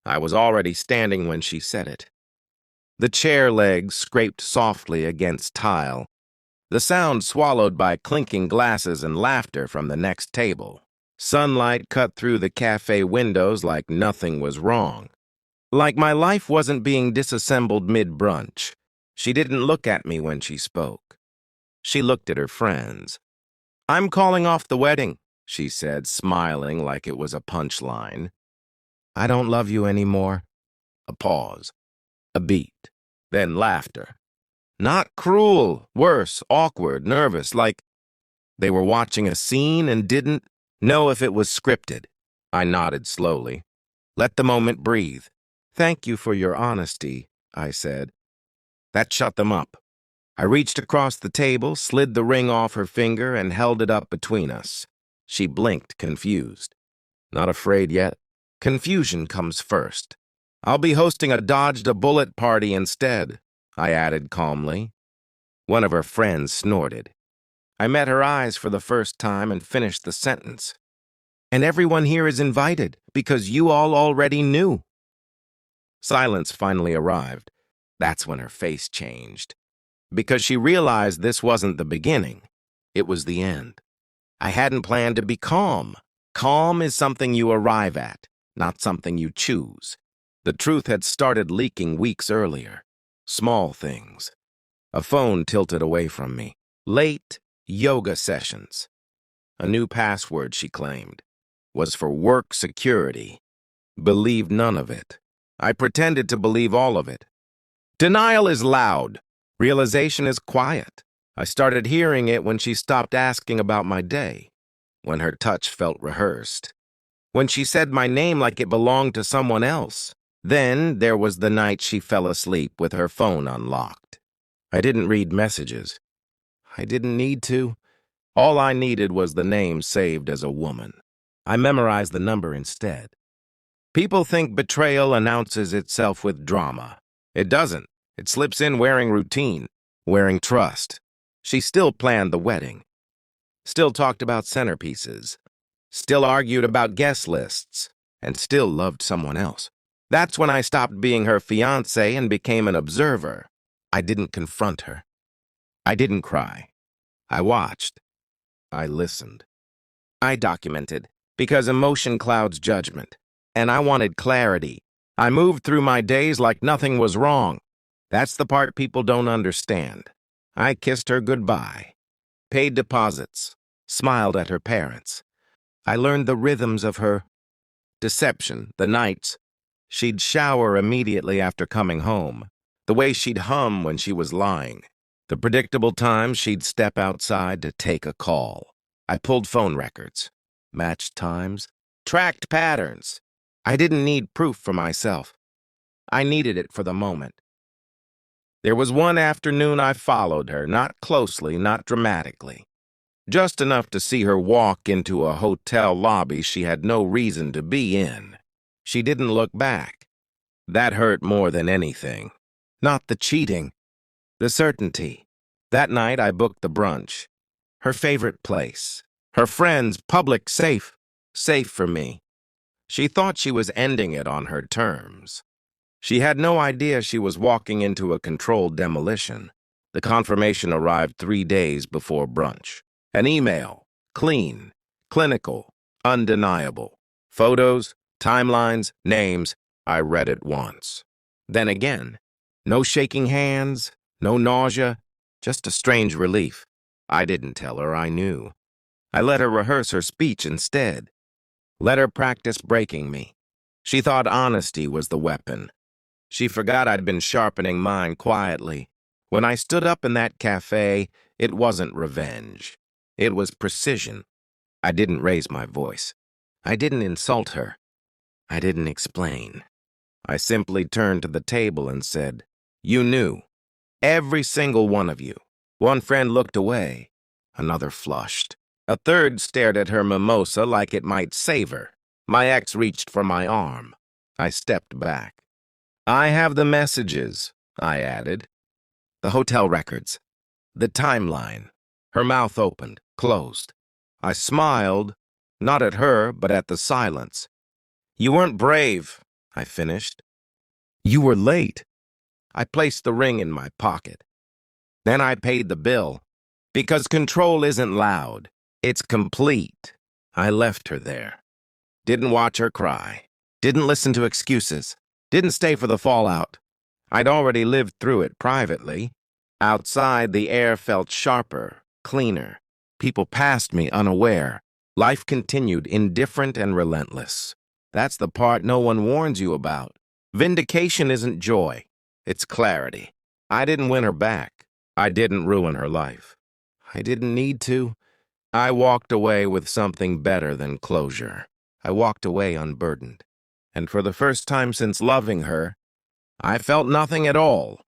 I was already standing when she said it. The chair legs scraped softly against tile, the sound swallowed by clinking glasses and laughter from the next table. Sunlight cut through the cafe windows like nothing was wrong. Like my life wasn't being disassembled mid-brunch. She didn't look at me when she spoke. She looked at her friends. "I'm calling off the wedding," she said, smiling like it was a punchline. "I don't love you anymore." A pause. A beat. Then laughter. Not cruel, worse, awkward, nervous, like they were watching a scene and didn't know if it was scripted. I nodded slowly. Let the moment breathe. "Thank you for your honesty," I said. That shut them up. I reached across the table, slid the ring off her finger, and held it up between us. She blinked, confused. Not afraid yet? Confusion comes first. "I'll be hosting a dodged-a-bullet party instead," I added calmly. One of her friends snorted. I met her eyes for the first time and finished the sentence. "And everyone here is invited, because you all already knew." Silence finally arrived. That's when her face changed. Because she realized this wasn't the beginning. It was the end. I hadn't planned to be calm. Calm is something you arrive at, not something you choose. The truth had started leaking weeks earlier. Small things. A phone tilted away from me. Late yoga sessions. A new password, she claimed, was for work security. Believed none of it. I pretended to believe all of it. Denial is loud. Realization is quiet. I started hearing it when she stopped asking about my day, when her touch felt rehearsed, when she said my name like it belonged to someone else. Then there was the night she fell asleep with her phone unlocked. I didn't read messages. I didn't need to. All I needed was the name saved as a woman. I memorized the number instead. People think betrayal announces itself with drama. It doesn't. It slips in wearing routine, wearing trust. She still planned the wedding. Still talked about centerpieces. Still argued about guest lists. And still loved someone else. That's when I stopped being her fiancé and became an observer. I didn't confront her. I didn't cry. I watched. I listened. I documented, because emotion clouds judgment. And I wanted clarity. I moved through my days like nothing was wrong. That's the part people don't understand. I kissed her goodbye, paid deposits, smiled at her parents. I learned the rhythms of her deception, the nights. She'd shower immediately after coming home, the way she'd hum when she was lying, the predictable times she'd step outside to take a call. I pulled phone records, matched times, tracked patterns. I didn't need proof for myself. I needed it for the moment. There was one afternoon I followed her, not closely, not dramatically. Just enough to see her walk into a hotel lobby she had no reason to be in. She didn't look back. That hurt more than anything. Not the cheating, the certainty. That night I booked the brunch. Her favorite place. Her friends, public, safe. Safe for me. She thought she was ending it on her terms. She had no idea she was walking into a controlled demolition. The confirmation arrived 3 days before brunch. An email. Clean. Clinical. Undeniable. Photos, timelines, names. I read it once. Then again. No shaking hands, no nausea, just a strange relief. I didn't tell her I knew. I let her rehearse her speech instead. Let her practice breaking me. She thought honesty was the weapon. She forgot I'd been sharpening mine quietly. When I stood up in that cafe, it wasn't revenge. It was precision. I didn't raise my voice. I didn't insult her. I didn't explain. I simply turned to the table and said, "You knew. Every single one of you." One friend looked away. Another flushed. A third stared at her mimosa like it might save her. My ex reached for my arm. I stepped back. "I have the messages," I added. The hotel records. The timeline. Her mouth opened, closed. I smiled, not at her, but at the silence. "You weren't brave. I finished. You were late. I placed the ring in my pocket. Then I paid the bill. Because control isn't loud. It's complete. I left her there. Didn't watch her cry. Didn't listen to excuses. Didn't stay for the fallout. I'd already lived through it privately. Outside, the air felt sharper, cleaner. People passed me unaware. Life continued, indifferent and relentless. That's the part no one warns you about. Vindication isn't joy. It's clarity. I didn't win her back. I didn't ruin her life. I didn't need to. I walked away with something better than closure. I walked away unburdened. And for the first time since loving her, I felt nothing at all.